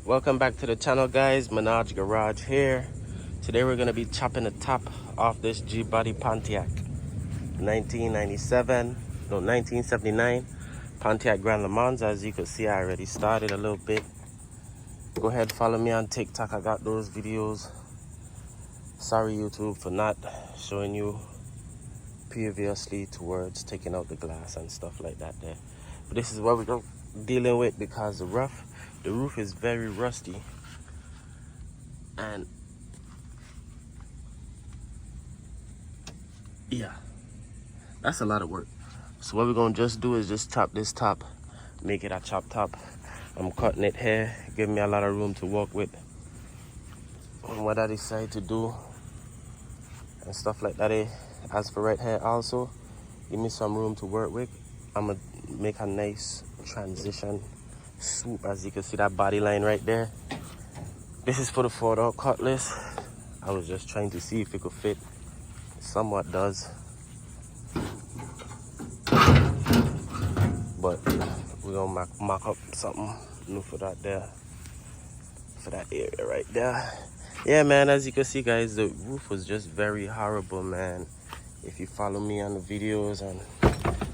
Welcome back to the channel, guys. Pontiac Garage here. Today we're gonna be chopping the top off this G-body Pontiac 1979 Pontiac GrandLemans. As you can see, I already started a little bit. Go ahead, follow me on TikTok. I got those videos. Sorry YouTube for not showing you previously towards taking out the glass and stuff like that there. But this is what we're dealing with because the roof is very rusty, and yeah, that's a lot of work. So what we're gonna just do is just chop this top, make it a chop top. I'm cutting it here, give me a lot of room to work with on what I decide to do and stuff like that. As for right here also, give me some room to work with. I'm gonna make a nice transition swoop. As you can see, that body line right there, this is for the 4-door cutlass. I was just trying to see if it could fit. It somewhat does, but we're gonna mock up something new for that there, for that area right there. Yeah, man, as you can see, guys, the roof was just very horrible, man. If you follow me on the videos and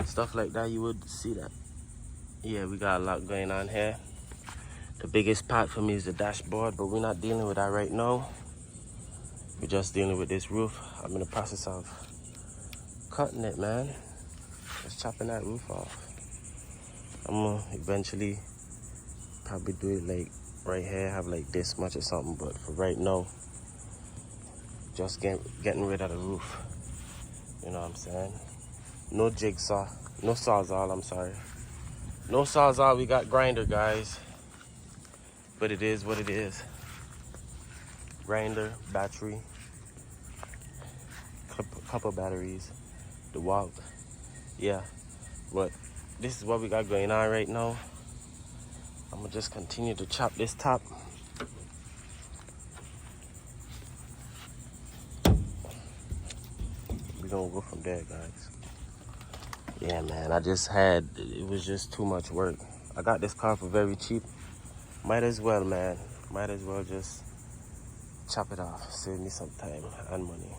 stuff like that, you would see that. Yeah, we got a lot going on here. The biggest part for me is the dashboard, but we're not dealing with that right now. We're just dealing with this roof. I'm in the process of cutting it, man. Just chopping that roof off. I'm gonna eventually probably do it like right here, have like this much or something, but for right now, just getting rid of the roof. You know what I'm saying? No jigsaw, no sawzall, I'm sorry. No sawzall, we got grinder, guys. But it is what it is. Grinder, battery, couple batteries, the wall. Yeah, but this is what we got going on right now. I'm gonna just continue to chop this top. We're gonna go from there, guys. Yeah, man, it was just too much work. I got this car for very cheap. Might as well, man. Might as well just chop it off. Save me some time and money.